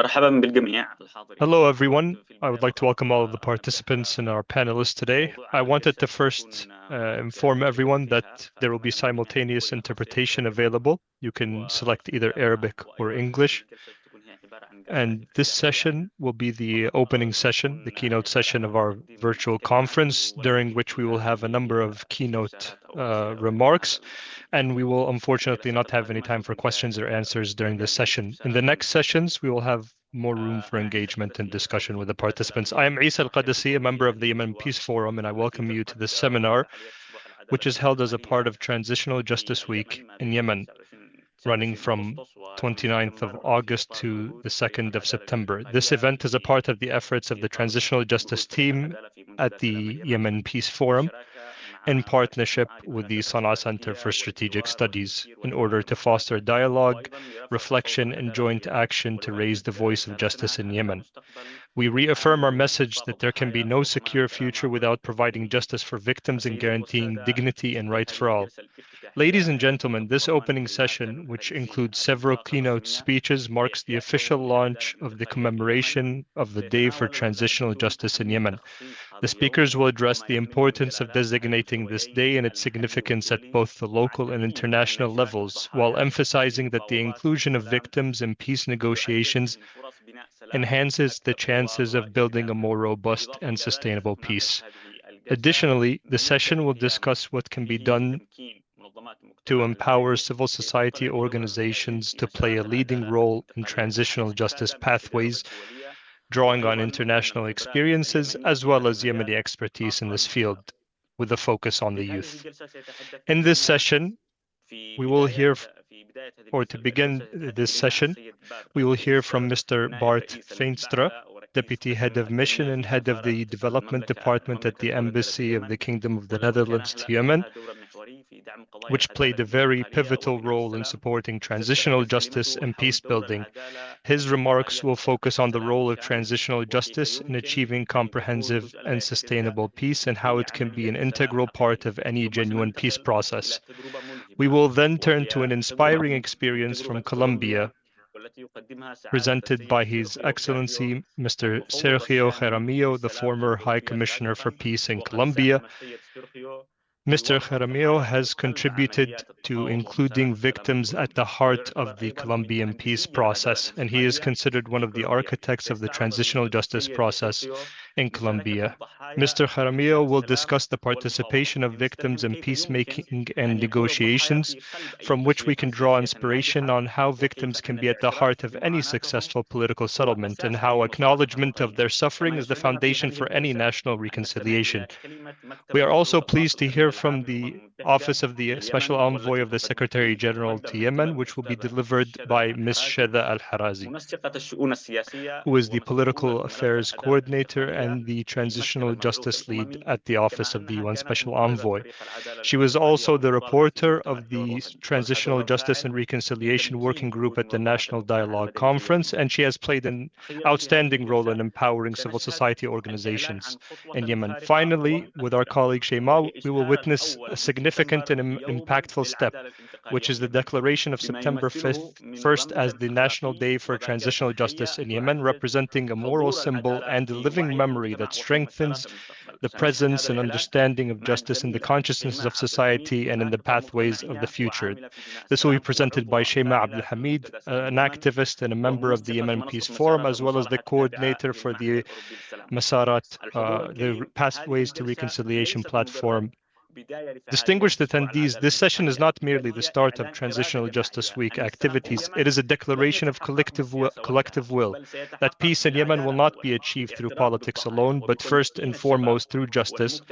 Hello, everyone. I would like to welcome all of the participants and our panelists today. I wanted to first inform everyone that there will be simultaneous interpretation available. You can select either Arabic or English. And this session will be the opening session, the keynote session of our virtual conference, during which we will have a number of keynote remarks. And we will unfortunately not have any time for questions or answers during this session. In the next sessions, we will have more room for engagement and discussion with the participants. I am Isa Al-Qadasi, a member of the Yemen Peace Forum, and I welcome you to this seminar, which is held as a part of Transitional Justice Week in Yemen, running from 29th of August to the 2nd of September. This event is a part of the efforts of the Transitional Justice team at the Yemen Peace Forum, in partnership with the Sana'a Center for Strategic Studies, in order to foster dialogue, reflection, and joint action to raise the voice of justice in Yemen. We reaffirm our message that there can be no secure future without providing justice for victims and guaranteeing dignity and rights for all. Ladies and gentlemen, this opening session, which includes several keynote speeches, marks the official launch of the commemoration of the Day for Transitional Justice in Yemen. The speakers will address the importance of designating this day and its significance at both the local and international levels, while emphasizing that the inclusion of victims in peace negotiations enhances the chances of building a more robust and sustainable peace. Additionally, the session will discuss what can be done to empower civil society organizations to play a leading role in transitional justice pathways, drawing on international experiences as well as Yemeni expertise in this field, with a focus on the youth. In this session, we will hear, or to begin this session, we will hear from Mr. Bart Veenstra, Deputy Head of Mission and Head of the Development Department at the Embassy of the Kingdom of the Netherlands to Yemen, which played a very pivotal role in supporting transitional justice and peace building. His remarks will focus on the role of transitional justice in achieving comprehensive and sustainable peace and how it can be an integral part of any genuine peace process. We will then turn to an inspiring experience from Colombia, presented by His Excellency Mr. Sergio Jaramillo, the former High Commissioner for Peace in Colombia. Mr. Jaramillo has contributed to including victims at the heart of the Colombian peace process, and he is considered one of the architects of the transitional justice process in Colombia. Mr. Jaramillo will discuss the participation of victims in peacemaking and negotiations, from which we can draw inspiration on how victims can be at the heart of any successful political settlement and how acknowledgement of their suffering is the foundation for any national reconciliation. We are also pleased to hear from the Office of the Special Envoy of the Secretary General to Yemen, which will be delivered by Ms. Sheda Al-Harazi, who is the Political Affairs Coordinator and the Transitional Justice Lead at the Office of the UN Special Envoy. She was also the reporter of the Transitional Justice and Reconciliation Working Group at the National Dialogue Conference, and she has played an outstanding role in empowering civil society organizations in Yemen. Finally, with our colleague Shema, we will witness a significant and impactful step, which is the declaration of September 1st as the National Day for Transitional Justice in Yemen, representing a moral symbol and a living memory that strengthens the presence and understanding of justice in the consciousness of society and in the pathways of the future. This will be presented by Shema Abdul Hamid, an activist and a member of the Yemen Peace Forum, as well as the coordinator for the Masarat, the Pathways to Reconciliation platform. Distinguished attendees, this session is not merely the start of Transitional Justice Week activities. It is a declaration of collective will that peace in Yemen will not be achieved through politics alone, but first and foremost through justice,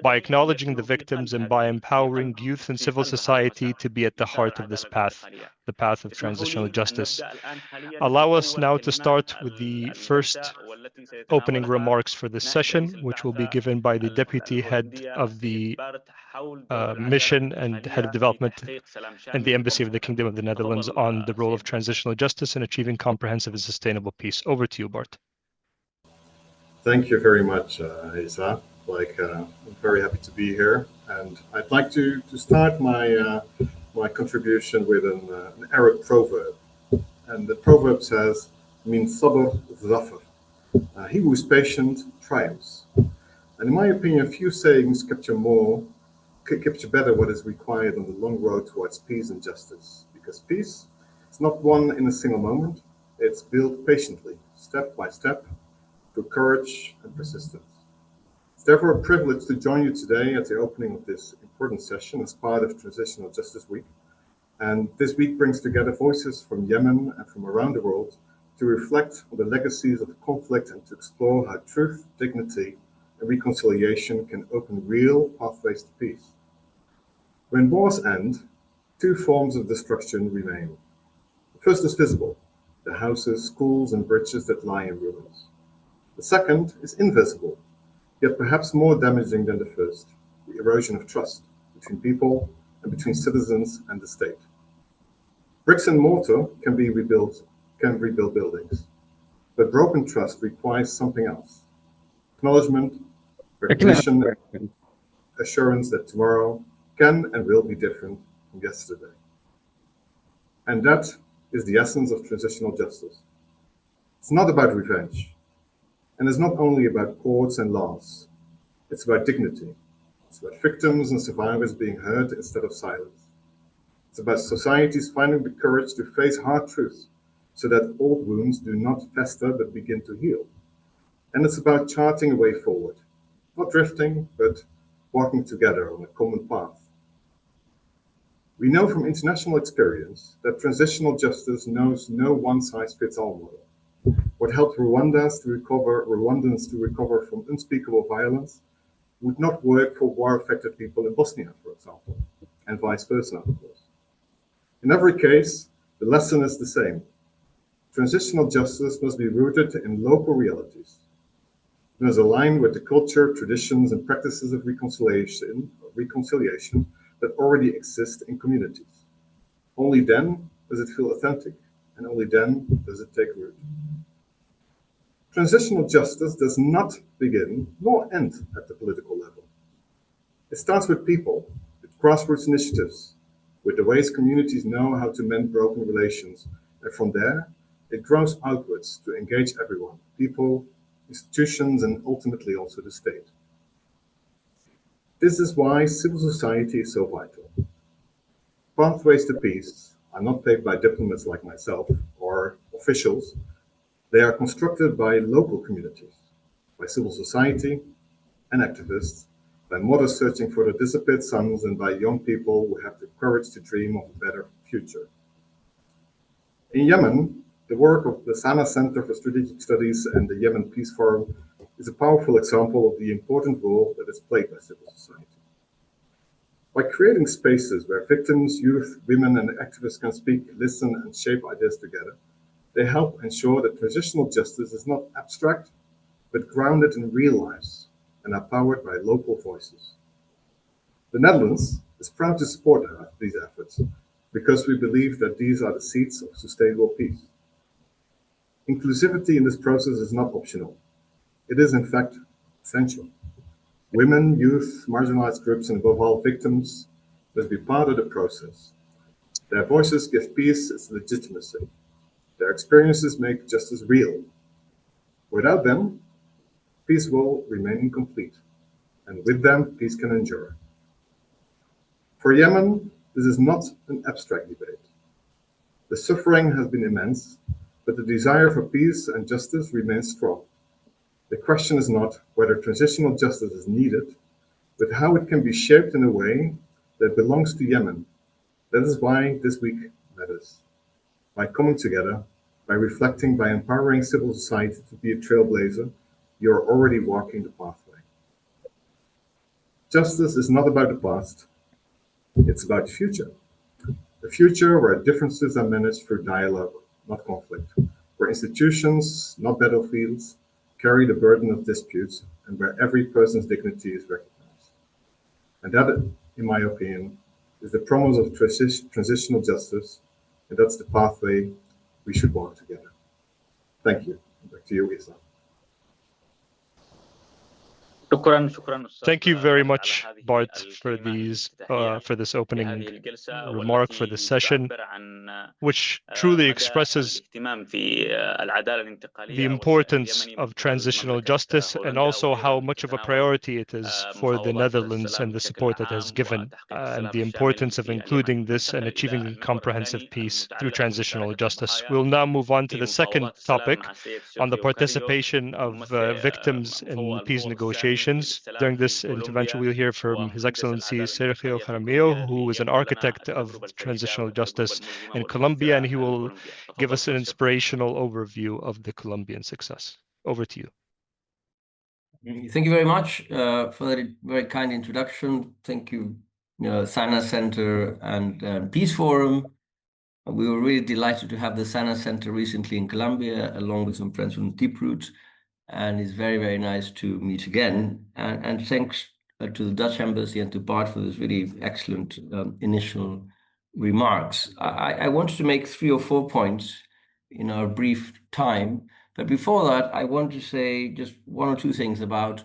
by acknowledging the victims and by empowering youth and civil society to be at the heart of this path, the path of transitional justice. Allow us now to start with the first opening remarks for this session, which will be given by the Deputy Head of the Mission and Head of Development and the Embassy of the Kingdom of the Netherlands on the role of transitional justice in achieving comprehensive and sustainable peace. Over to you, Bart. Thank you very much, Isa. I'm very happy to be here, and I'd like to start my contribution with an Arab proverb. And the proverb says, means sabr zafar. He who is patient triumphs. And in my opinion, few sayings capture better what is required on the long road towards peace and justice. Because peace is not won in a single moment, it's built patiently, step by step, through courage and persistence. It's therefore a privilege to join you today at the opening of this important session as part of Transitional Justice Week. And this week brings together voices from Yemen and from around the world to reflect on the legacies of conflict and to explore how truth, dignity, and reconciliation can open real pathways to peace. When wars end, two forms of destruction remain. The first is visible, the houses, schools, and bridges that lie in ruins. The second is invisible, yet perhaps more damaging than the first, the erosion of trust between people and between citizens and the state. Bricks and mortar can rebuild buildings, but broken trust requires something else. Acknowledgement, recognition, assurance that tomorrow can and will be different from yesterday. And that is the essence of transitional justice. It's not about revenge, and it's not only about courts and laws. It's about dignity. It's about victims and survivors being heard instead of silenced. It's about societies finding the courage to face hard truths so that old wounds do not fester but begin to heal. And it's about charting a way forward, not drifting, but walking together on a common path. We know from international experience that transitional justice knows no one-size-fits-all model. What helped Rwandans to recover from unspeakable violence would not work for war-affected people in Bosnia, for example, and vice versa, of course. In every case, the lesson is the same. Transitional justice must be rooted in local realities. It must align with the culture, traditions, and practices of reconciliation that already exist in communities. Only then does it feel authentic, and only then does it take root. Transitional justice does not begin nor end at the political level. It starts with people, with grassroots initiatives, with the ways communities know how to mend broken relations, and from there, it grows outwards to engage everyone, people, institutions, and ultimately also the state. This is why civil society is so vital. Pathways to peace are not paved by diplomats like myself or officials. They are constructed by local communities, by civil society and activists, by mothers searching for their disappeared sons, and by young people who have the courage to dream of a better future. In Yemen, the work of the Sana Center for Strategic Studies and the Yemen Peace Forum is a powerful example of the important role that is played by civil society. By creating spaces where victims, youth, women, and activists can speak, listen, and shape ideas together, they help ensure that transitional justice is not abstract, but grounded in real lives and are powered by local voices. The Netherlands is proud to support these efforts because we believe that these are the seeds of sustainable peace. Inclusivity in this process is not optional. It is, in fact, essential. Women, youth, marginalized groups, and above all, victims must be part of the process. Their voices give peace its legitimacy. Their experiences make justice real. Without them, peace will remain incomplete, and with them, peace can endure. For Yemen, this is not an abstract debate. The suffering has been immense, but the desire for peace and justice remains strong. The question is not whether transitional justice is needed, but how it can be shaped in a way that belongs to Yemen. That is why this week matters. By coming together, by reflecting, by empowering civil society to be a trailblazer, you are already walking the pathway. Justice is not about the past, it's about the future. A future where differences are managed through dialogue, not conflict, where institutions, not battlefields, carry the burden of disputes, and where every person's dignity is recognized. And that, in my opinion, is the promise of transitional justice, and that's the pathway we should walk together. Thank you. Back to you, Isa. Thank you very much, Bart, for this opening remark for this session, which truly expresses the importance of transitional justice and also how much of a priority it is for the Netherlands and the support that has given, and the importance of including this and achieving comprehensive peace through transitional justice. We'll now move on to the second topic on the participation of victims in peace negotiations. During this intervention, we'll hear from His Excellency Sergio Jaramillo, who is an architect of transitional justice in Colombia, and he will give us an inspirational overview of the Colombian success. Over to you. Thank you very much for that very kind introduction. Thank you, Sana Center and Peace Forum. We were really delighted to have the Sana Center recently in Colombia, along with some friends from Deeproot, and it's very, very nice to meet again. And thanks to the Dutch Embassy and to Bart for this really excellent initial remarks. I wanted to make 3 or 4 points in our brief time, but before that, I want to say just 1 or 2 things about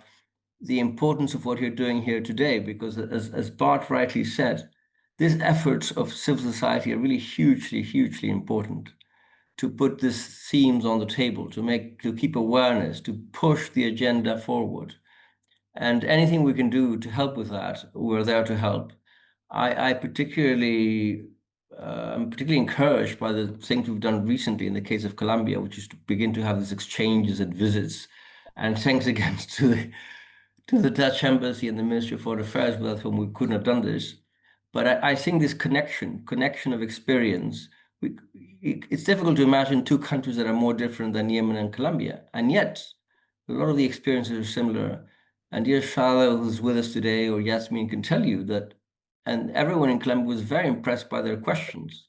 the importance of what you're doing here today, because as Bart rightly said, these efforts of civil society are really hugely, hugely important to put these themes on the table, to keep awareness, to push the agenda forward. And anything we can do to help with that, we're there to help. I'm particularly encouraged by the things we've done recently in the case of Colombia, which is to begin to have these exchanges and visits. And thanks again to the Dutch Embassy and the Ministry of Foreign Affairs, without whom we couldn't have done this. But I think this connection of experience, it's difficult to imagine 2 countries that are more different than Yemen and Colombia. And yet, a lot of the experiences are similar. And dear Shala, who's with us today, or Yasmin, can tell you that, and everyone in Colombia was very impressed by their questions.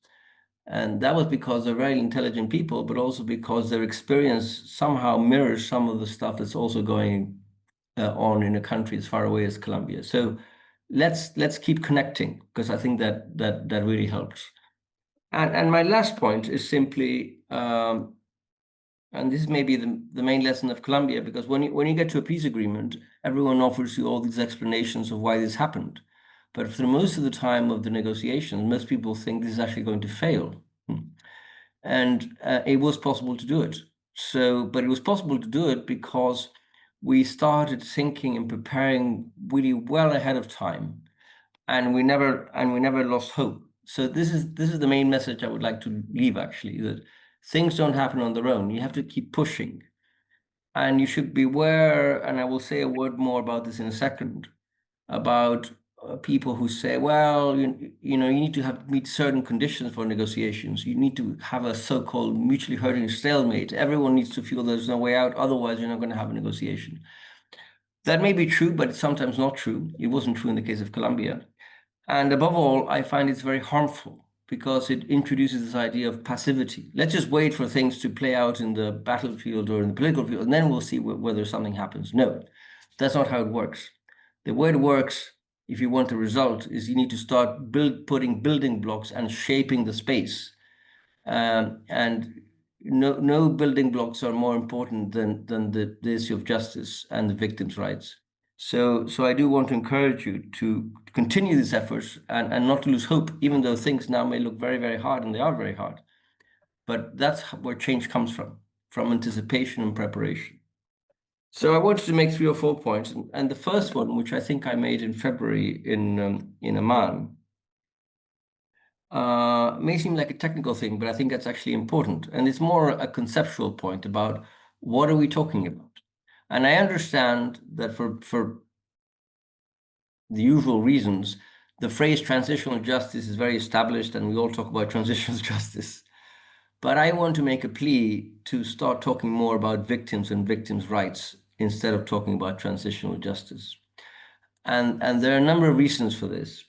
And that was because they're very intelligent people, but also because their experience somehow mirrors some of the stuff that's also going on in a country as far away as Colombia. So let's keep connecting, because I think that really helps. And my last point is simply, and this is maybe the main lesson of Colombia, because when you get to a peace agreement, everyone offers you all these explanations of why this happened. But for most of the time of the negotiations, most people think this is actually going to fail. And it was possible to do it. But it was possible to do it because we started thinking and preparing really well ahead of time, and we never lost hope. So this is the main message I would like to leave, actually, that things don't happen on their own. You have to keep pushing, and you should beware. And I will say a word more about this in a second, about people who say, well, you need to meet certain conditions for negotiations. You need to have a so-called mutually hurting stalemate. Everyone needs to feel there's no way out, otherwise you're not going to have a negotiation. That may be true, but it's sometimes not true. It wasn't true in the case of Colombia. And above all, I find it's very harmful because it introduces this idea of passivity. Let's just wait for things to play out in the battlefield or in the political field, and then we'll see whether something happens. No, that's not how it works. The way it works, if you want a result, is you need to start putting building blocks and shaping the space. And no building blocks are more important than the issue of justice and the victims' rights. So I do want to encourage you to continue these efforts and not to lose hope, even though things now may look very, very hard, and they are very hard. But that's where change comes from anticipation and preparation. So I wanted to make 3 or 4 points. And the first one, which I think I made in February in Amman, may seem like a technical thing, but I think that's actually important. And it's more a conceptual point about what are we talking about? And I understand that for the usual reasons, the phrase transitional justice is very established, and we all talk about transitional justice. But I want to make a plea to start talking more about victims and victims' rights instead of talking about transitional justice. And there are a number of reasons for this.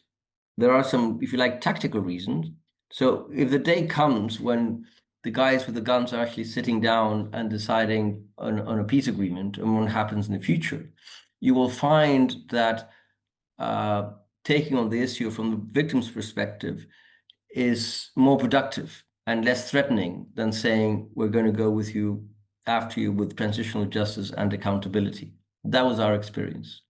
There are some, if you like, tactical reasons. So if the day comes when the guys with the guns are actually sitting down and deciding on a peace agreement and what happens in the future, you will find that taking on the issue from the victim's perspective is more productive and less threatening than saying, we're going to go with you after you with transitional justice and accountability. That was our experience.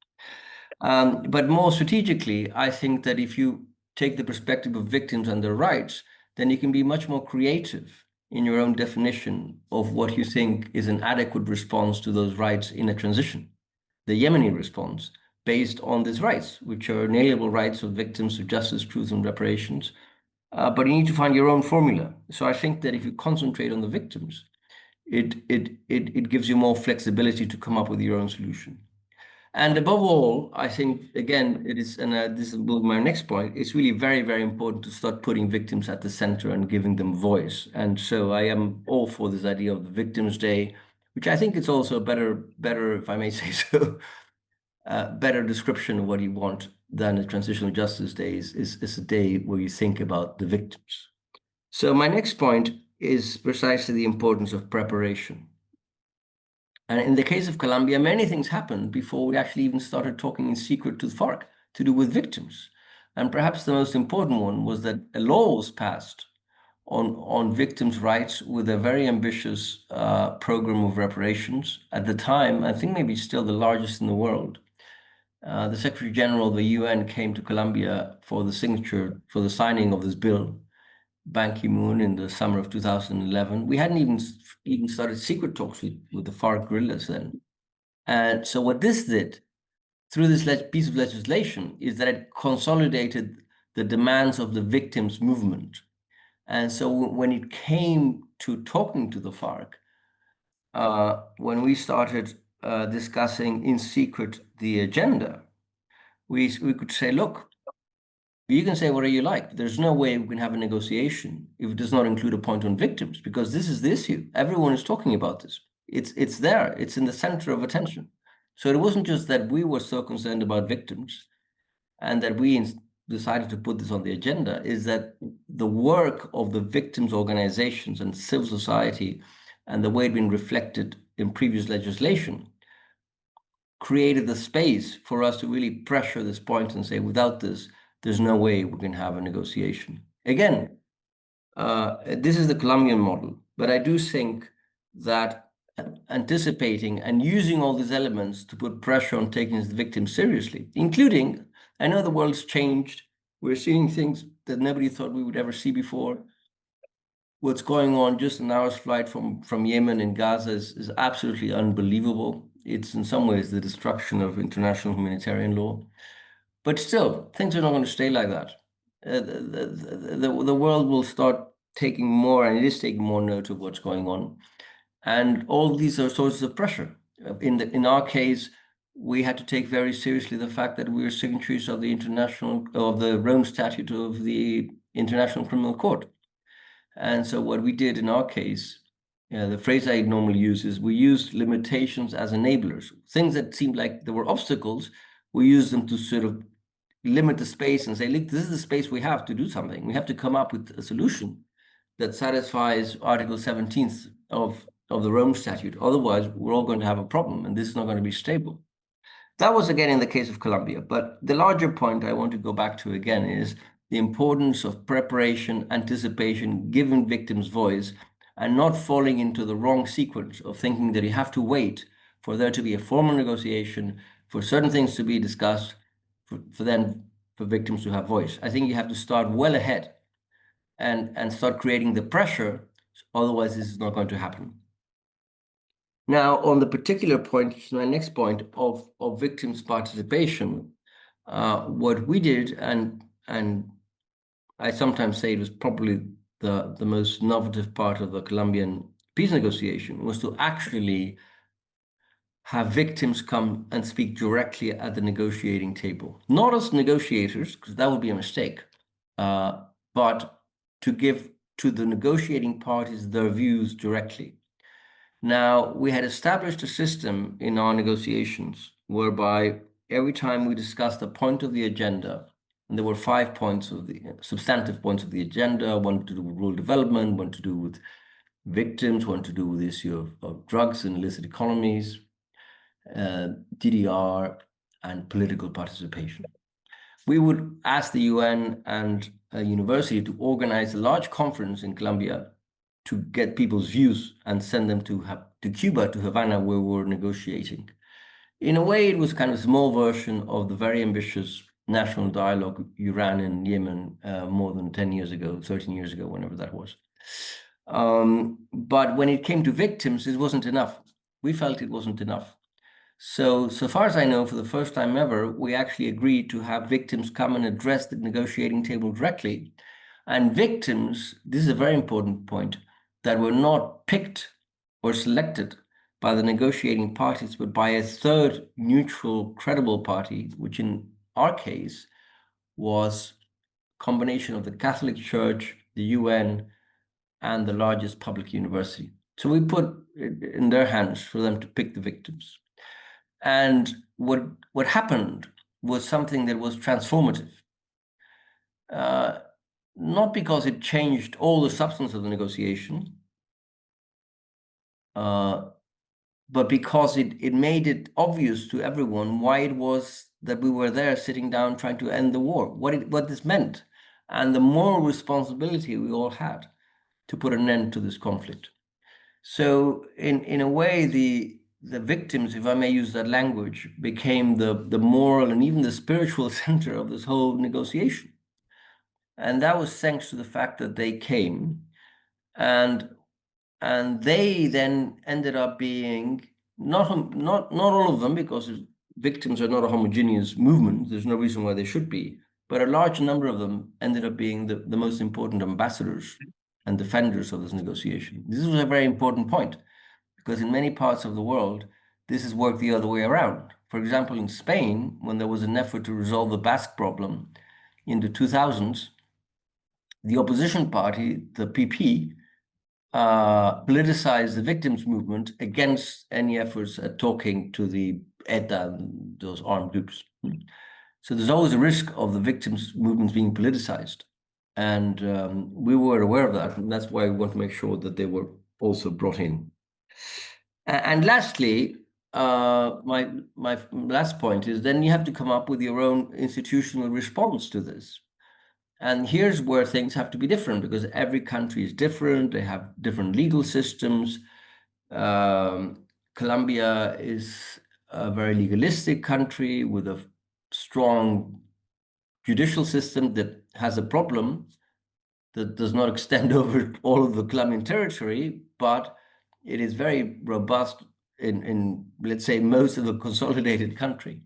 But more strategically, I think that if you take the perspective of victims and their rights, then you can be much more creative in your own definition of what you think is an adequate response to those rights in a transition. The Yemeni response, based on these rights, which are inalienable rights of victims of justice, truth, and reparations. But you need to find your own formula. So I think that if you concentrate on the victims, it gives you more flexibility to come up with your own solution. And above all, I think, again, it is, and this is my next point, it's really very, very important to start putting victims at the center and giving them voice. And so I am all for this idea of the Victims' Day, which I think is also a better, if I may say so, better description of what you want than a Transitional Justice Day is a day where you think about the victims. So my next point is precisely the importance of preparation. And in the case of Colombia, many things happened before we actually even started talking in secret to the FARC to do with victims. And perhaps the most important one was that a law was passed on victims' rights with a very ambitious program of reparations. At the time, I think maybe still the largest in the world. The Secretary General of the UN came to Colombia for the signing of this bill, Ban Ki-moon, in the summer of 2011. We hadn't even started secret talks with the FARC guerrillas then. And so what this did through this piece of legislation is that it consolidated the demands of the victims movement. And so when it came to talking to the FARC, when we started discussing in secret the agenda, we could say, look, you can say whatever you like. There's no way we can have a negotiation if it does not include a point on victims, because this is the issue. Everyone is talking about this. It's there. It's in the center of attention. So it wasn't just that we were so concerned about victims and that we decided to put this on the agenda, is that the work of the victims' organizations and civil society and the way it's been reflected in previous legislation created the space for us to really pressure this point and say, without this, there's no way we can have a negotiation. Again, this is the Colombian model, but I do think that anticipating and using all these elements to put pressure on taking the victims seriously, including, I know the world's changed. We're seeing things that nobody thought we would ever see before. What's going on just an hour's flight from Yemen and Gaza is absolutely unbelievable. It's in some ways the destruction of international humanitarian law. But still, things are not going to stay like that. The world will start taking more, and it is taking more note of what's going on. And all these are sources of pressure. In our case, we had to take very seriously the fact that we are signatories of the Rome Statute of the International Criminal Court. And so what we did in our case, the phrase I normally use is we used limitations as enablers. Things that seemed like there were obstacles, we used them to sort of limit the space and say, look, this is the space we have to do something. We have to come up with a solution that satisfies Article 17 of the Rome Statute. Otherwise, we're all going to have a problem, and this is not going to be stable. That was, again, in the case of Colombia. But the larger point I want to go back to again is the importance of preparation, anticipation, giving victims voice, and not falling into the wrong sequence of thinking that you have to wait for there to be a formal negotiation, for certain things to be discussed, for victims to have voice. I think you have to start well ahead and start creating the pressure. Otherwise, this is not going to happen. Now, on the particular point, my next point of victims' participation, what we did, and I sometimes say it was probably the most innovative part of the Colombian peace negotiation, was to actually have victims come and speak directly at the negotiating table. Not as negotiators, because that would be a mistake, but to give to the negotiating parties their views directly. Now, we had established a system in our negotiations whereby every time we discussed a point of the agenda, and there were 5 points of the substantive points of the agenda, one to do with rural development, one to do with victims, one to do with the issue of drugs and illicit economies, DDR, and political participation. We would ask the UN and a university to organize a large conference in Colombia to get people's views and send them to Cuba, to Havana, where we're negotiating. In a way, it was kind of a small version of the very ambitious national dialogue you ran in Yemen more than 10 years ago, 13 years ago, whenever that was. But when it came to victims, it wasn't enough. We felt it wasn't enough. So far as I know, for the first time ever, we actually agreed to have victims come and address the negotiating table directly. And victims, this is a very important point, that were not picked or selected by the negotiating parties, but by a third neutral, credible party, which in our case was a combination of the Catholic Church, the UN, and the largest public university. So we put it in their hands for them to pick the victims. And what happened was something that was transformative. Not because it changed all the substance of the negotiation, but because it made it obvious to everyone why it was that we were there sitting down trying to end the war, what this meant, and the moral responsibility we all had to put an end to this conflict. So in a way, the victims, if I may use that language, became the moral and even the spiritual center of this whole negotiation. And that was thanks to the fact that they came, and they then ended up being not all of them, because victims are not a homogeneous movement. There's no reason why they should be, but a large number of them ended up being the most important ambassadors and defenders of this negotiation. This was a very important point, because in many parts of the world, this has worked the other way around. For example, in Spain, when there was an effort to resolve the Basque problem in the 2000s, the opposition party, the PP, politicized the victims movement against any efforts at talking to the ETA and those armed groups. So there's always a risk of the victims movements being politicized. And we were aware of that, and that's why we want to make sure that they were also brought in. And lastly, my last point is then you have to come up with your own institutional response to this. And here's where things have to be different, because every country is different. They have different legal systems. Colombia is a very legalistic country with a strong judicial system that has a problem that does not extend over all of the Colombian territory, but it is very robust in let's say, most of the consolidated country.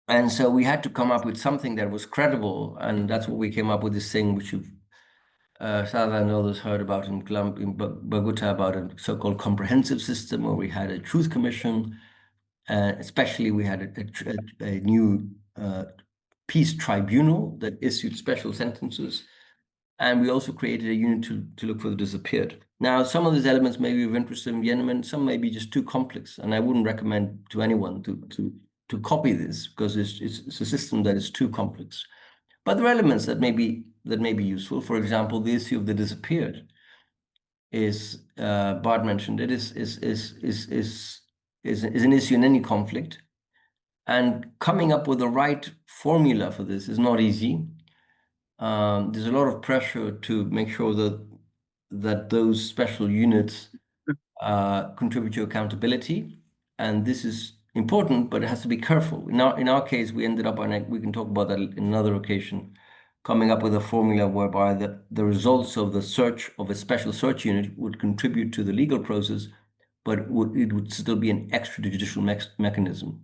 And so we had to come up with something that was credible, and that's what we came up with, this thing which you've Sada and others heard about in Bogota, about a so-called comprehensive system, where we had a truth commission, especially we had a new peace tribunal that issued special sentences, and we also created a unit to look for the disappeared. Now, some of these elements may be of interest in Yemen, some may be just too complex, and I wouldn't recommend to anyone to copy this, because it's a system that is too complex. But there are elements that may be useful. For example, the issue of the disappeared is Bart mentioned it is an issue in any conflict, and coming up with the right formula for this is not easy. There's a lot of pressure to make sure that those special units contribute to accountability, and this is important, but it has to be careful. In our case, we ended up we can talk about that in another occasion, coming up with a formula whereby the results of the search of a special search unit would contribute to the legal process, but it would still be an extrajudicial mechanism,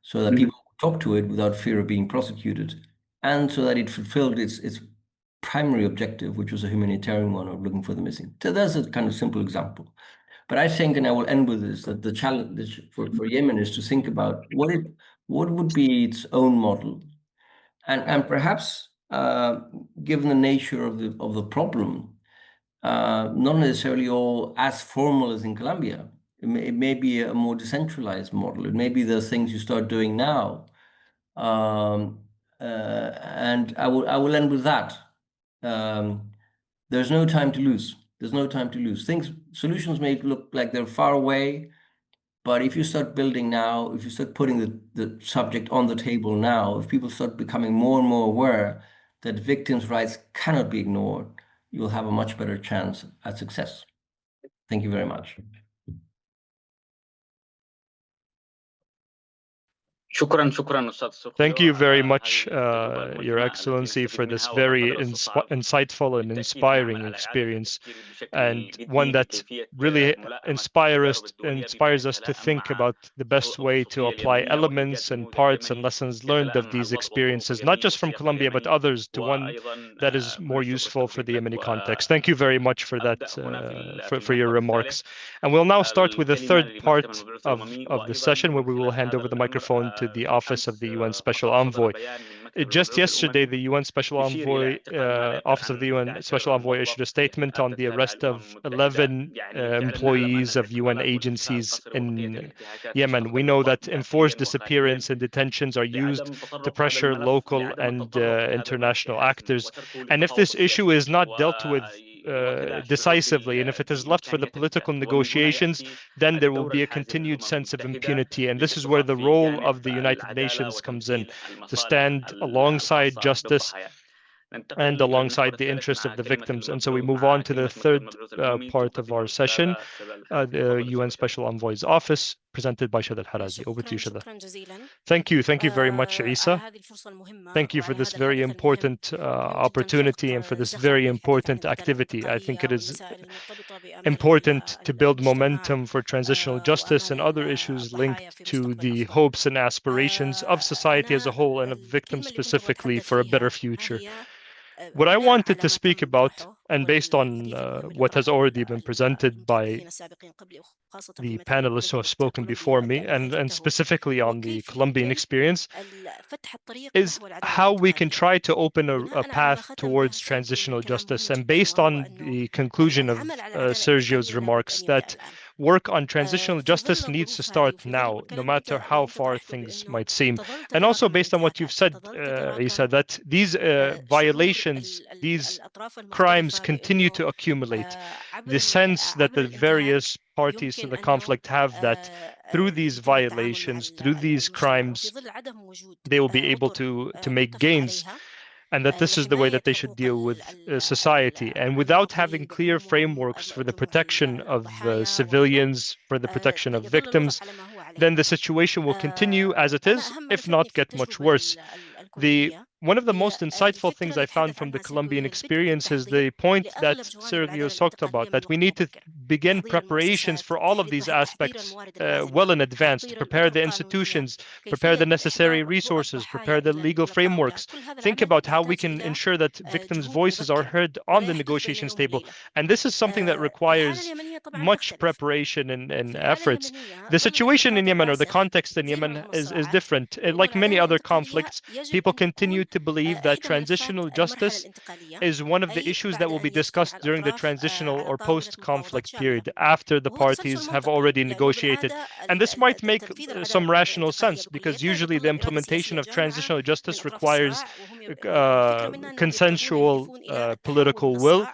so that people talk to it without fear of being prosecuted, and so that it fulfilled its primary objective, which was a humanitarian one of looking for the missing. So that's a kind of simple example. But I think, and I will end with this, that the challenge for Yemen is to think about what would be its own model, and perhaps given the nature of the problem, not necessarily all as formal as in Colombia. It may be a more decentralized model. It may be the things you start doing now, and I will end with that. There's no time to lose. There's no time to lose. Solutions may look like they're far away, but if you start building now, if you start putting the subject on the table now, if people start becoming more and more aware that victims' rights cannot be ignored, you'll have a much better chance at success. Thank you very much. Thank you very much, Your Excellency, for this very insightful and inspiring experience, and one that really inspires us to think about the best way to apply elements and parts and lessons learned of these experiences, not just from Colombia, but others, to one that is more useful for the Yemeni context. Thank you very much for that, for your remarks. And we'll now start with the third part of the session, where we will hand over the microphone to the Office of the UN Special Envoy. Just yesterday, the UN Special Envoy, Office of the UN Special Envoy issued a statement on the arrest of 11 employees of UN agencies in Yemen. We know that enforced disappearance and detentions are used to pressure local and international actors. And if this issue is not dealt with decisively, and if it is left for the political negotiations, then there will be a continued sense of impunity. And this is where the role of the United Nations comes in, to stand alongside justice and alongside the interests of the victims. And so we move on to the third part of our session, the UN Special Envoy's Office, presented by Shada Al-Harazi. Over to you, Shada. Thank you very much, Isa. Thank you for this very important opportunity and for this very important activity. I think it is important to build momentum for transitional justice and other issues linked to the hopes and aspirations of society as a whole and of victims specifically for a better future. What I wanted to speak about, and based on what has already been presented by the panelists who have spoken before me, and specifically on the Colombian experience, is how we can try to open a path towards transitional justice. And based on the conclusion of Sergio's remarks, that work on transitional justice needs to start now, no matter how far things might seem. And also based on what you've said, Isa, that these violations, these crimes continue to accumulate. The sense that the various parties to the conflict have that through these violations, through these crimes, they will be able to make gains, and that this is the way that they should deal with society. And without having clear frameworks for the protection of civilians, for the protection of victims, then the situation will continue as it is, if not get much worse. One of the most insightful things I found from the Colombian experience is the point that Sergio talked about, that we need to begin preparations for all of these aspects well in advance, to prepare the institutions, prepare the necessary resources, prepare the legal frameworks, think about how we can ensure that victims' voices are heard on the negotiations table. And this is something that requires much preparation and efforts. The situation in Yemen, or the context in Yemen, is different. Like many other conflicts, people continue to believe that transitional justice is one of the issues that will be discussed during the transitional or post-conflict period, after the parties have already negotiated. And this might make some rational sense, because usually the implementation of transitional justice requires consensual political will,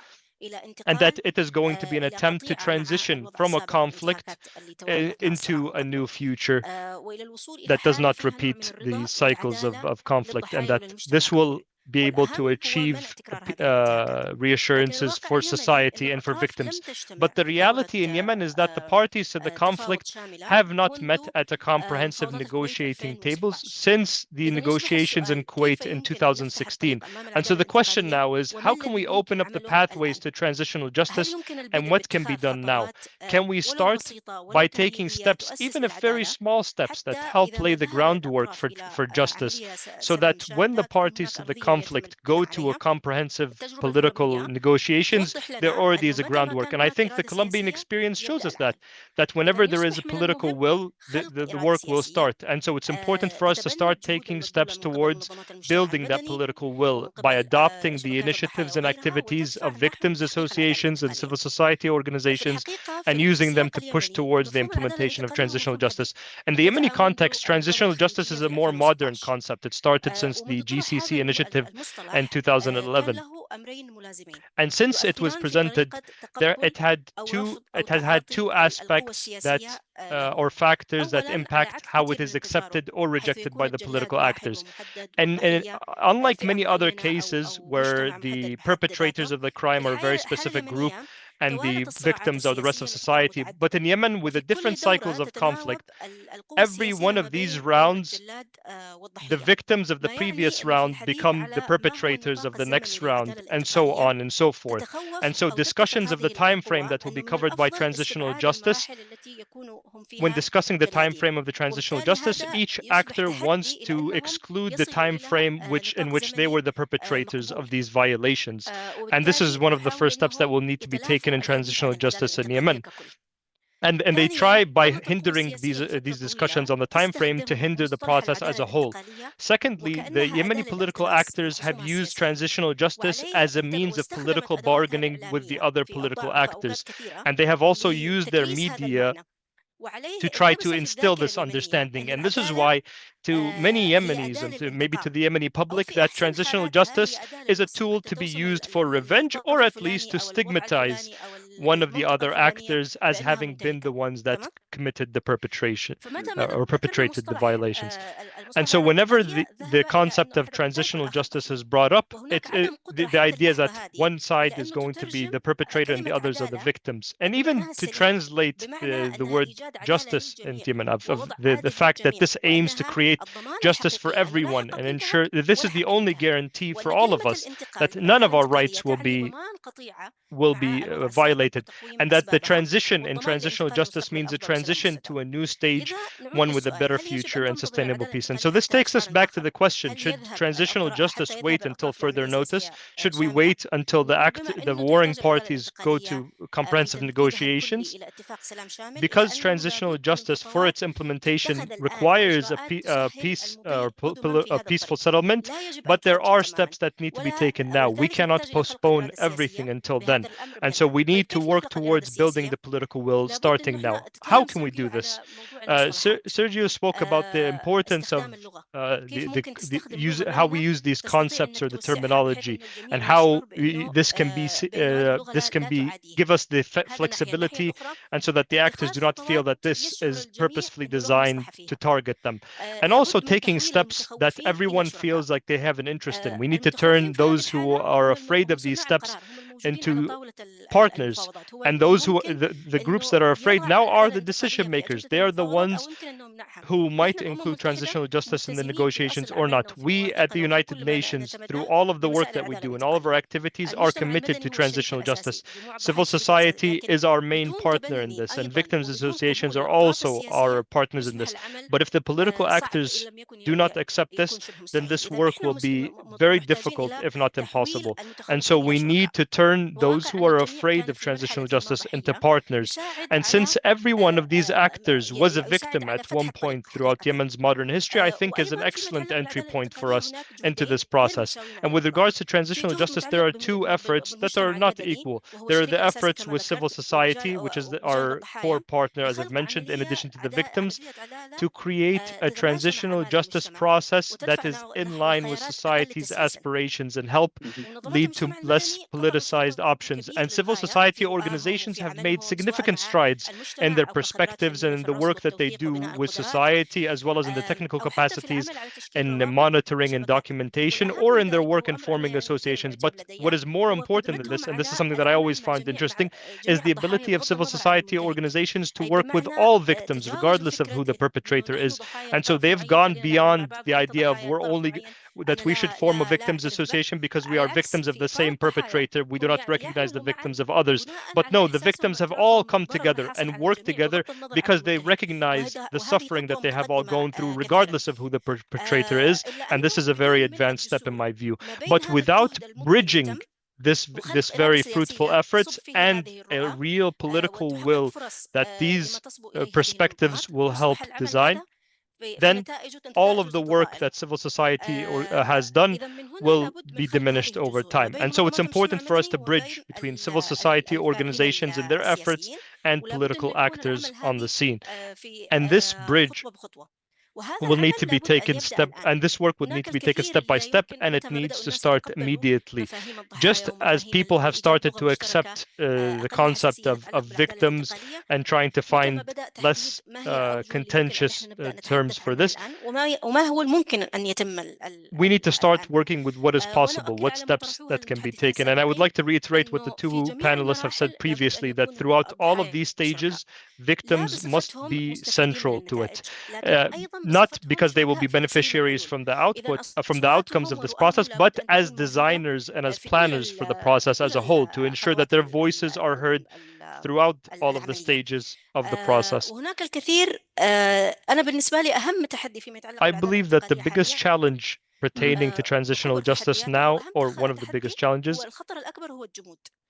and that it is going to be an attempt to transition from a conflict into a new future that does not repeat the cycles of conflict, and that this will be able to achieve reassurances for society and for victims. But the reality in Yemen is that the parties to the conflict have not met at a comprehensive negotiating tables since the negotiations in Kuwait in 2016. And so the question now is, how can we open up the pathways to transitional justice, and what can be done now? Can we start by taking steps, even if very small steps, that help lay the groundwork for justice, so that when the parties to the conflict go to a comprehensive political negotiations, there already is a groundwork? And I think the Colombian experience shows us that whenever there is a political will, the work will start. And so it's important for us to start taking steps towards building that political will by adopting the initiatives and activities of victims associations and civil society organizations, and using them to push towards the implementation of transitional justice. In the Yemeni context, transitional justice is a more modern concept. It started since the GCC initiative in 2011. And since it was presented, it has had two aspects that or factors that impact how it is accepted or rejected by the political actors. And unlike many other cases where the perpetrators of the crime are a very specific group, and the victims are the rest of society. But in Yemen, with the different cycles of conflict, every one of these rounds, the victims of the previous round become the perpetrators of the next round, and so on and so forth. And so discussions of the time frame that will be covered by transitional justice, when discussing the time frame of the transitional justice, each actor wants to exclude the time frame in which they were the perpetrators of these violations. And this is one of the first steps that will need to be taken in transitional justice in Yemen. And they try by hindering these discussions on the time frame to hinder the process as a whole. Secondly, the Yemeni political actors have used transitional justice as a means of political bargaining with the other political actors, and they have also used their media to try to instill this understanding. And this is why to many Yemenis and maybe to the Yemeni public, that transitional justice is a tool to be used for revenge, or at least to stigmatize one of the other actors as having been the ones that committed the perpetration or perpetrated the violations. And so whenever the concept of transitional justice is brought up, the idea is that one side is going to be the perpetrator and the others are the victims. And even to translate the word justice in Yemen, of the fact that this aims to create justice for everyone and ensure that this is the only guarantee for all of us, that none of our rights will be violated, and that the transition in transitional justice means a transition to a new stage, one with a better future and sustainable peace. And so this takes us back to the question, should transitional justice wait until further notice? Should we wait until the warring parties go to comprehensive negotiations? Because transitional justice for its implementation requires a peaceful settlement, but there are steps that need to be taken now. We cannot postpone everything until then. And so we need to work towards building the political will starting now. How can we do this? Sergio spoke about the importance of how we use these concepts or the terminology, and how this can give us the flexibility, and so that the actors do not feel that this is purposefully designed to target them. And also taking steps that everyone feels like they have an interest in. We need to turn those who are afraid of these steps into partners, and those the groups that are afraid now are the decision makers. They are the ones who might include transitional justice in the negotiations or not. We at the United Nations, through all of the work that we do and all of our activities, are committed to transitional justice. Civil society is our main partner in this, and victims associations are also our partners in this. But if the political actors do not accept this, then this work will be very difficult, if not impossible. And so we need to turn those who are afraid of transitional justice into partners. And since every one of these actors was a victim at one point throughout Yemen's modern history, I think is an excellent entry point for us into this process. And with regards to transitional justice, there are two efforts that are not equal. There are the efforts with civil society, which is our core partner, as I've mentioned, in addition to the victims, to create a transitional justice process that is in line with society's aspirations and help lead to less politicized options. And civil society organizations have made significant strides in their perspectives and in the work that they do with society, as well as in the technical capacities in monitoring and documentation, or in their work in forming associations. But what is more important than this, and this is something that I always find interesting, is the ability of civil society organizations to work with all victims, regardless of who the perpetrator is. And so they've gone beyond the idea of that we should form a victims association because we are victims of the same perpetrator. We do not recognize the victims of others. But no, the victims have all come together and worked together because they recognize the suffering that they have all gone through, regardless of who the perpetrator is. And this is a very advanced step in my view. But without bridging this very fruitful efforts and a real political will that these perspectives will help design, then all of the work that civil society has done will be diminished over time. And so it's important for us to bridge between civil society organizations and their efforts and political actors on the scene. And this bridge will need to be taken and this work would need to be taken step by step, and it needs to start immediately. Just as people have started to accept the concept of victims and trying to find less contentious terms for this, we need to start working with what is possible, what steps that can be taken. And I would like to reiterate what the two panelists have said previously, that throughout all of these stages, victims must be central to it. Not because they will be beneficiaries from the outcomes of this process, but as designers and as planners for the process as a whole, to ensure that their voices are heard throughout all of the stages of the process. I believe that the biggest challenge pertaining to transitional justice now, or one of the biggest challenges,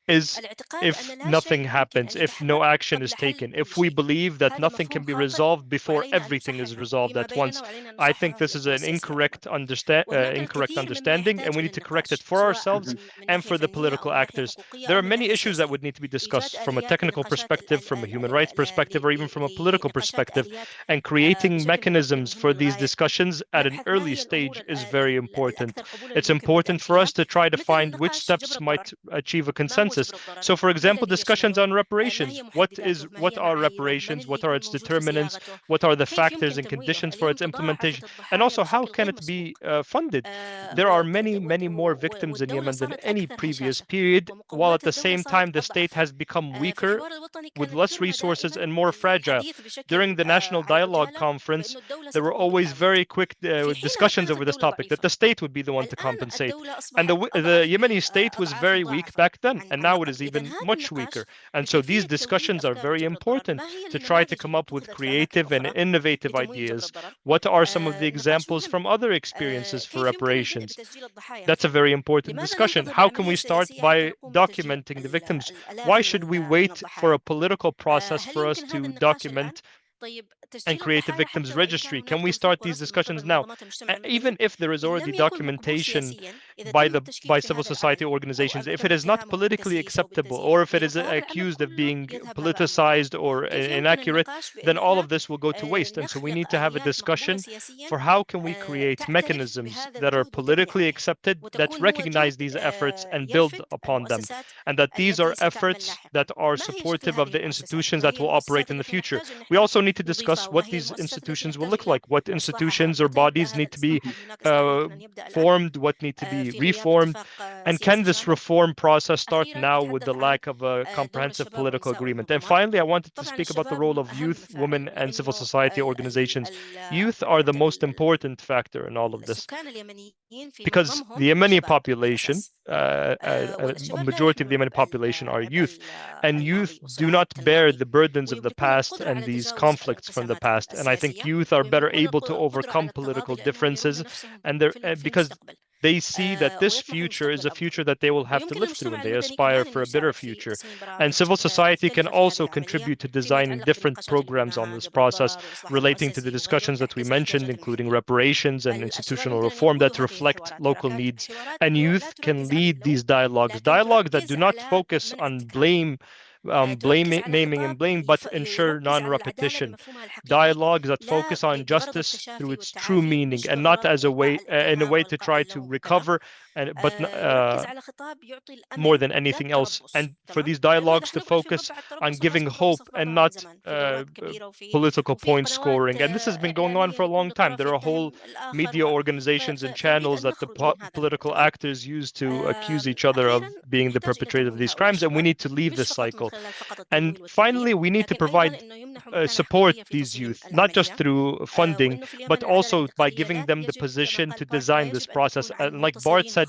is if nothing happens, if no action is taken, if we believe that nothing can be resolved before everything is resolved at once. I think this is an incorrect understanding, and we need to correct it for ourselves and for the political actors. There are many issues that would need to be discussed from a technical perspective, from a human rights perspective, or even from a political perspective, and creating mechanisms for these discussions at an early stage is very important. It's important for us to try to find which steps might achieve a consensus. So, for example, discussions on reparations. What are reparations? What are its determinants? What are the factors and conditions for its implementation? And also, how can it be funded? There are many, many more victims in Yemen than any previous period, while at the same time the state has become weaker, with less resources and more fragile. During the National Dialogue Conference, there were always very quick discussions over this topic, that the state would be the one to compensate. And the Yemeni state was very weak back then, and now it is even much weaker. And so these discussions are very important to try to come up with creative and innovative ideas. What are some of the examples from other experiences for reparations? That's a very important discussion. How can we start by documenting the victims? Why should we wait for a political process for us to document and create a victims registry? Can we start these discussions now? Even if there is already documentation by civil society organizations, if it is not politically acceptable, or if it is accused of being politicized or inaccurate, then all of this will go to waste. And so we need to have a discussion for how can we create mechanisms that are politically accepted, that recognize these efforts and build upon them, and that these are efforts that are supportive of the institutions that will operate in the future. We also need to discuss what these institutions will look like, what institutions or bodies need to be formed, what need to be reformed, and can this reform process start now with the lack of a comprehensive political agreement? And finally, I wanted to speak about the role of youth, women, and civil society organizations. Youth are the most important factor in all of this, because the Yemeni population, a majority of the Yemeni population are youth, and youth do not bear the burdens of the past and these conflicts from the past. And I think youth are better able to overcome political differences, and because they see that this future is a future that they will have to live through, and they aspire for a better future. And civil society can also contribute to designing different programs on this process relating to the discussions that we mentioned, including reparations and institutional reform that reflect local needs. And youth can lead these dialogues that do not focus on naming and blame, but ensure non-repetition. Dialogues that focus on justice through its true meaning, and not as a way in a way to try to recover, but more than anything else. And for these dialogues to focus on giving hope and not political point scoring. And this has been going on for a long time. There are whole media organizations and channels that the political actors use to accuse each other of being the perpetrator of these crimes, and we need to leave this cycle. And finally, we need to provide support these youth, not just through funding, but also by giving them the position to design this process. And like Bart said,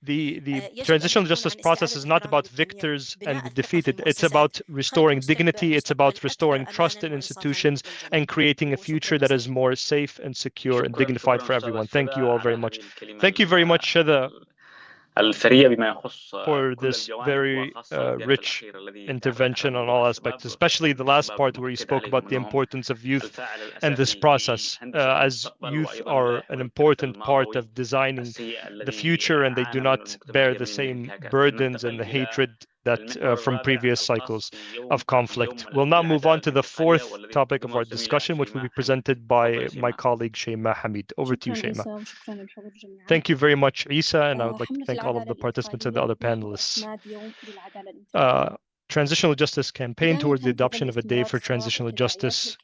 the transitional justice process is not about victors and the defeated. It's about restoring dignity. It's about restoring trust in institutions and creating a future that is more safe and secure and dignified for everyone. Thank you all very much. Thank you very much, Shada, for this very rich intervention on all aspects, especially the last part where you spoke about the importance of youth and this process, as youth are an important part of designing the future, and they do not bear the same burdens and the hatred that from previous cycles of conflict. We'll now move on to the fourth topic of our discussion, which will be presented by my colleague Shema Hamid. Over to you, Shema. Thank you very much, Isa, and I would like to thank all of the participants and the other panelists. Transitional Justice Campaign towards the adoption of a day for transitional justice.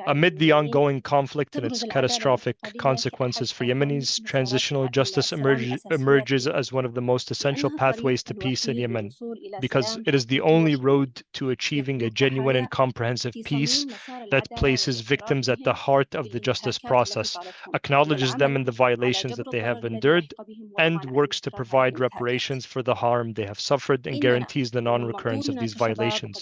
Amid the ongoing conflict and its catastrophic consequences for Yemenis, transitional justice emerges as one of the most essential pathways to peace in Yemen, because it is the only road to achieving a genuine and comprehensive peace that places victims at the heart of the justice process, acknowledges them in the violations that they have endured, and works to provide reparations for the harm they have suffered and guarantees the non-recurrence of these violations.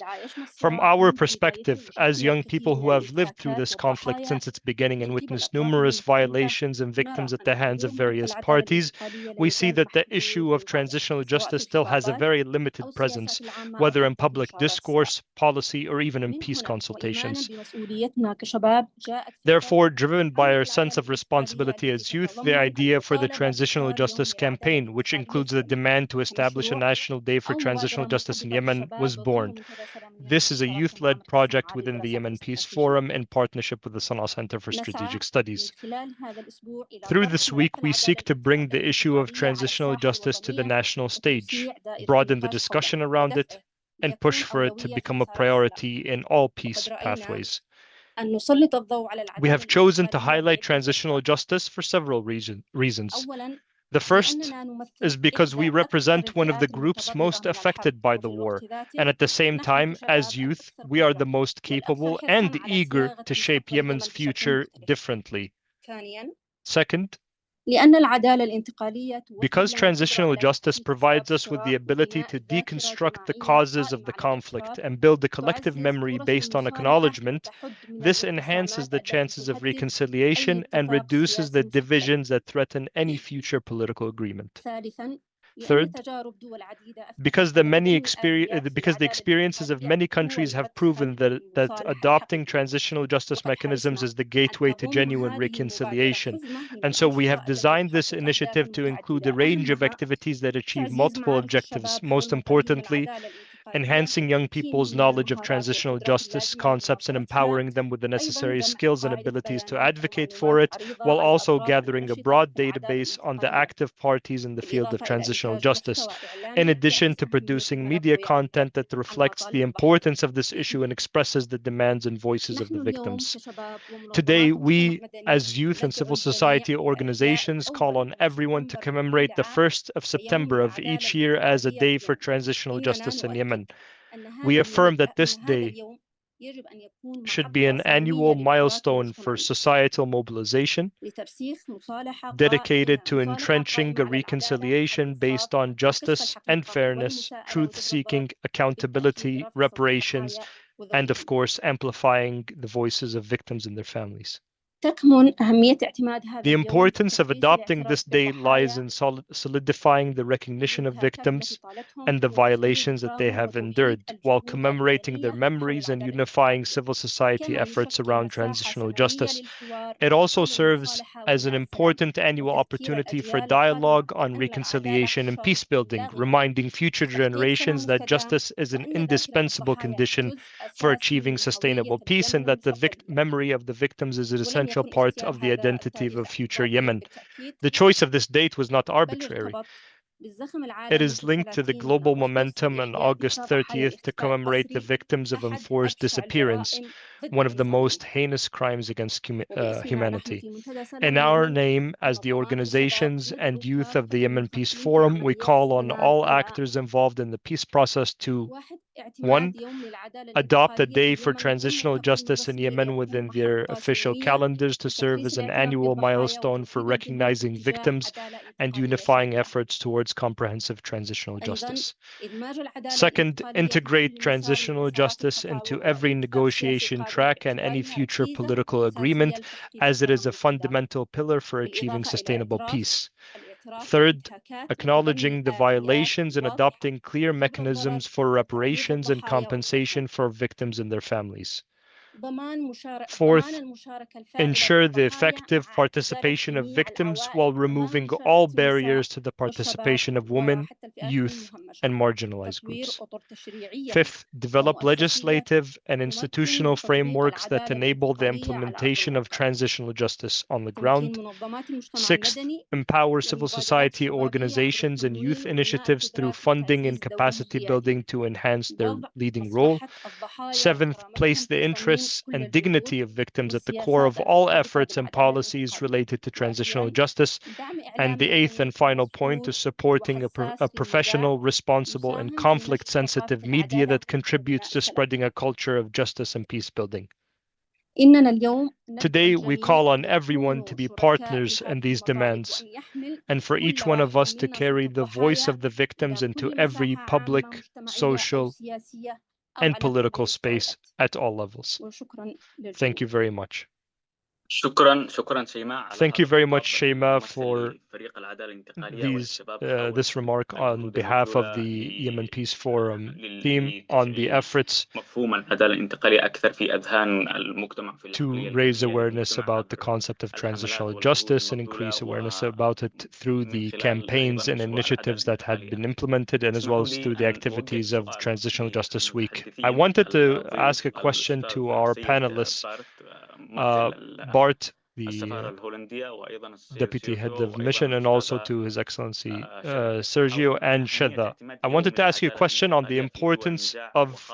From our perspective, as young people who have lived through this conflict since its beginning and witnessed numerous violations and victims at the hands of various parties, we see that the issue of transitional justice still has a very limited presence, whether in public discourse, policy, or even in peace consultations. Therefore, driven by our sense of responsibility as youth, the idea for the Transitional Justice Campaign, which includes the demand to establish a national day for transitional justice in Yemen, was born. This is a youth-led project within the Yemen Peace Forum in partnership with the Sana'a Center for Strategic Studies. Through this week, we seek to bring the issue of transitional justice to the national stage, broaden the discussion around it, and push for it to become a priority in all peace pathways. We have chosen to highlight transitional justice for several reasons. The first is because we represent one of the groups most affected by the war, and at the same time, as youth, we are the most capable and eager to shape Yemen's future differently. Second, because transitional justice provides us with the ability to deconstruct the causes of the conflict and build a collective memory based on acknowledgement, this enhances the chances of reconciliation and reduces the divisions that threaten any future political agreement. Third, because the experiences of many countries have proven that adopting transitional justice mechanisms is the gateway to genuine reconciliation. And so we have designed this initiative to include a range of activities that achieve multiple objectives, most importantly, enhancing young people's knowledge of transitional justice concepts and empowering them with the necessary skills and abilities to advocate for it, while also gathering a broad database on the active parties in the field of transitional justice, in addition to producing media content that reflects the importance of this issue and expresses the demands and voices of the victims. Today, we, as youth and civil society organizations, call on everyone to commemorate the 1st of September of each year as a day for transitional justice in Yemen. We affirm that this day should be an annual milestone for societal mobilization, dedicated to entrenching a reconciliation based on justice and fairness, truth-seeking, accountability, reparations, and of course, amplifying the voices of victims and their families. The importance of adopting this day lies in solidifying the recognition of victims and the violations that they have endured, while commemorating their memories and unifying civil society efforts around transitional justice. It also serves as an important annual opportunity for dialogue on reconciliation and peace building, reminding future generations that justice is an indispensable condition for achieving sustainable peace and that the memory of the victims is an essential part of the identity of a future Yemen. The choice of this date was not arbitrary. It is linked to the global momentum on August 30th to commemorate the victims of enforced disappearance, one of the most heinous crimes against humanity. In our name, as the organizations and youth of the Yemen Peace Forum, we call on all actors involved in the peace process to 1. Adopt a day for transitional justice in Yemen within their official calendars to serve as an annual milestone for recognizing victims and unifying efforts towards comprehensive transitional justice. Second, integrate transitional justice into every negotiation track and any future political agreement, as it is a fundamental pillar for achieving sustainable peace. Third, acknowledging the violations and adopting clear mechanisms for reparations and compensation for victims and their families. Fourth, ensure the effective participation of victims while removing all barriers to the participation of women, youth, and marginalized groups. Fifth, develop legislative and institutional frameworks that enable the implementation of transitional justice on the ground. Sixth, empower civil society organizations and youth initiatives through funding and capacity building to enhance their leading role. Seventh, place the interests and dignity of victims at the core of all efforts and policies related to transitional justice. And the eighth and final point is supporting a professional, responsible, and conflict-sensitive media that contributes to spreading a culture of justice and peace building. Today, we call on everyone to be partners in these demands, and for each one of us to carry the voice of the victims into every public, social, and political space at all levels. Thank you very much. Thank you very much, Shema, for this remark on behalf of the Yemen Peace Forum team on the efforts to raise awareness about the concept of transitional justice and increase awareness about it through the campaigns and initiatives that had been implemented, and as well as through the activities of Transitional Justice Week. I wanted to ask a question to our panelists. Bart, the Deputy Head of Mission, and also to His Excellency Sergio and Shadha. I wanted to ask you a question on the importance of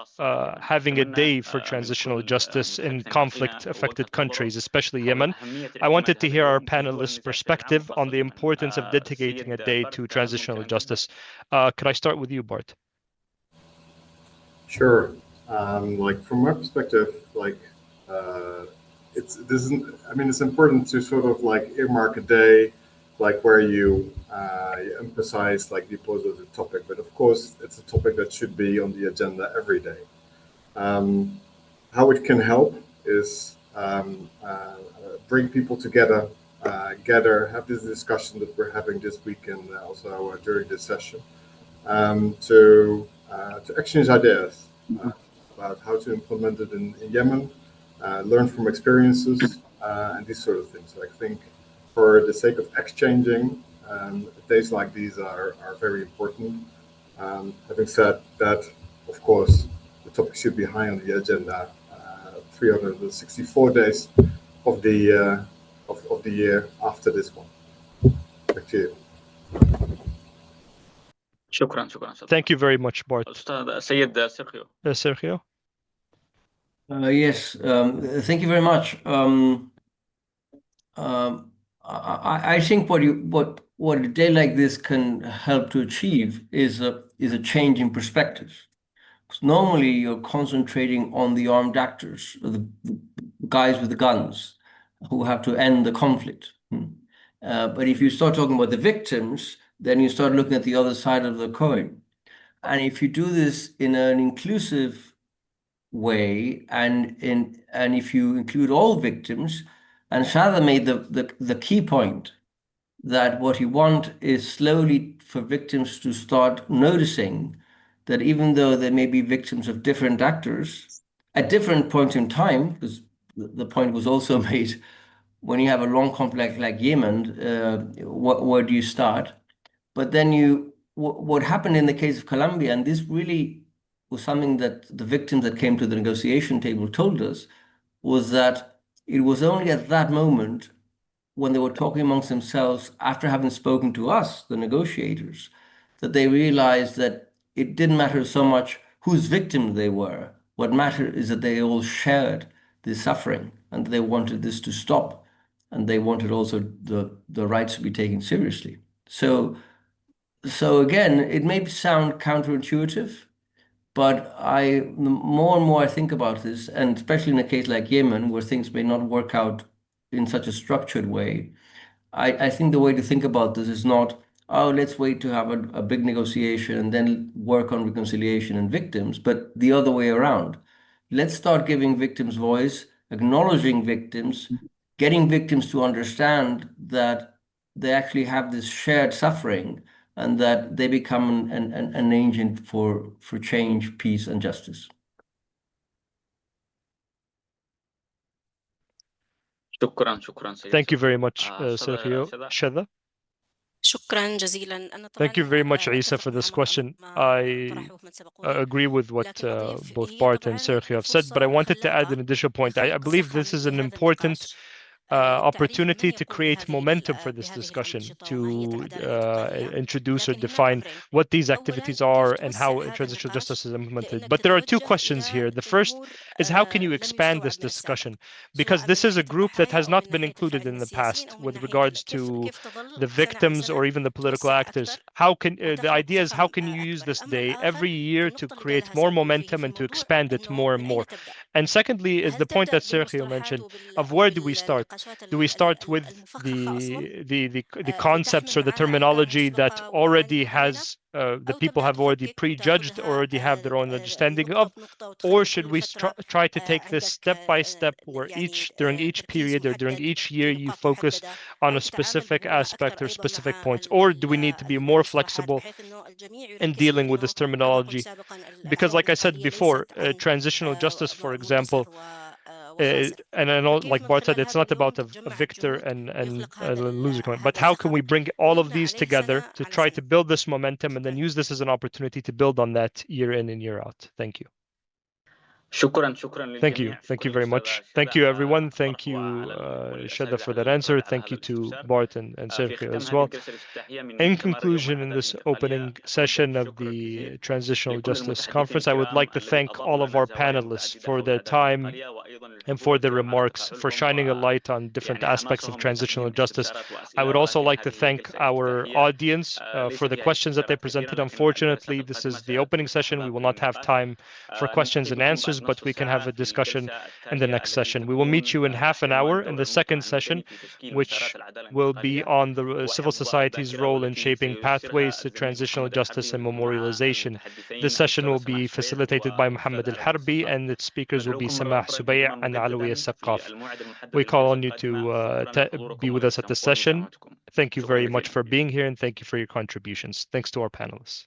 having a day for transitional justice in conflict-affected countries, especially Yemen. I wanted to hear our panelists' perspective on the importance of dedicating a day to transitional justice. Could I start with you, Bart? Sure. From my perspective, it's important to sort of earmark a day, where you emphasize the importance of the topic. But of course, it's a topic that should be on the agenda every day. How it can help is bring people together, have this discussion that we're having this week and also during this session, to exchange ideas about how to implement it in Yemen. Learn from experiences and these sort of things. So I think for the sake of exchanging, days like these are very important. Having said that, of course, the topic should be high on the agenda 364 days of the year after this one. Back to you. Thank you very much, Bart. Sergio? Yes, thank you very much. I think what a day like this can help to achieve is a change in perspective. Because normally you're concentrating on the armed actors, the guys with the guns, who have to end the conflict. But if you start talking about the victims, then you start looking at the other side of the coin. And if you do this in an inclusive way, and if you include all victims, and Shadha made the key point that what you want is slowly for victims to start noticing that even though they may be victims of different actors at different points in time, because the point was also made, when you have a long conflict like Yemen, where do you start? But then what happened in the case of Colombia, and this really was something that the victims that came to the negotiation table told us, was that it was only at that moment when they were talking amongst themselves, after having spoken to us, the negotiators, that they realized that it didn't matter so much whose victim they were. What mattered is that they all shared this suffering, and they wanted this to stop, and they wanted also the rights to be taken seriously. So again, it may sound counterintuitive, but the more and more I think about this, and especially in a case like Yemen, where things may not work out in such a structured way, I think the way to think about this is not, oh, let's wait to have a big negotiation and then work on reconciliation and victims, but the other way around. Let's start giving victims voice, acknowledging victims, getting victims to understand that they actually have this shared suffering, and that they become an agent for change, peace, and justice. Thank you very much, Sergio. Shada? شكرا جزيلا. أنا طبعا Thank you very much, Isa, أتفق for this مع question. ما I طرحه من سبق وقال. agree with what لكن أضيف both هي Bart and طبعا Sergio have said, but I wanted to add خلاقة an additional point. I لخلق believe this زخم is an لهذا important النقاش. opportunity من to يقوم create momentum for this بهذه discussion, الأنشطة وما هي to العدالة الانتقالية. introduce or لكن هناك define أمرين. what these أولاً activities are كيف and توسع how هذا transitional justice النقاش is implemented. لأنك But there are two تتوجه questions here. إلى The first جمهور is how can you لم expand يستوعب this من السابق، discussion? سواء Because this من is a ناحية group that has الضحايا أو not من been ناحية included الفاعلين in the السياسيين past أو من with ناحية regards to كيف تظل the سنة عن victims or سنة even the political توسع actors. أكثر How can the وتخلق idea is how زخم can you use أكبر. this الأمر day الآخر every year to النقطة اللي create قالها more سامي فيه momentum في and to الموضوع expand it أنه more and من more? أين تبدأ؟ And secondly is هل the point تبدأ that Sergio بالمصطلحات mentioned of where do we start? وبالنقاشات Do we start with المفخخة أصلا the concepts لتحمل or the معها أركان terminology that مسبقة already ومعاني معينة، has the أو people تبدأ have already تفكك prejudged or وتاخذها already have their own understanding نقطة of? بنقطة Or وتخلي should كل we فترة try to take this عندك step by step where يعني during each تركيز period or during محدد each year في you نقاط focus محددة، on أو a تتعامل specific بمرونة aspect أكثر or أيضا specific مع points? Or do we need to be more المصطلحات flexible بحيث أنه الجميع in يركز dealing with لأنه this كما قلت terminology? سابقا Because الأهداف like I said الانتقالية before, ليست عن transitional justice, for منتصر example, وخاسر. and I know, فكيف like من Bart said, خلال it's هذا not about النهوض a جمع victor الجهود and ليخلق a loser coming, but هذا how can الزخم we bring all of ويبنى these عليه together سنة to على try to سنة. build this momentum and then شكرا. use this as an opportunity to build on that year in and year out? Thank you. Thank you. Thank you very much. Thank you, everyone. Thank you, Shada, for that answer. Thank you to Bart and Sergio as well. In conclusion, in this opening session of the Transitional Justice Conference, I would like to thank all of our panelists for their time and for their remarks, for shining a light on different aspects of transitional justice. I would also like to thank our audience for the questions that they presented. Unfortunately, this is the opening session. We will not have time for questions and answers, but we can have a discussion in the next session. We will meet you in half an hour in the second session, which will be on the civil society's role in shaping pathways to transitional justice and memorialization. This session will be facilitated by Mohammed Al-Harbi, and its speakers will be Samah Subay and Alawi Al-Saqaf. We call on you to be with us at this session. Thank you very much for being here, and thank you for your contributions. Thanks to our panelists.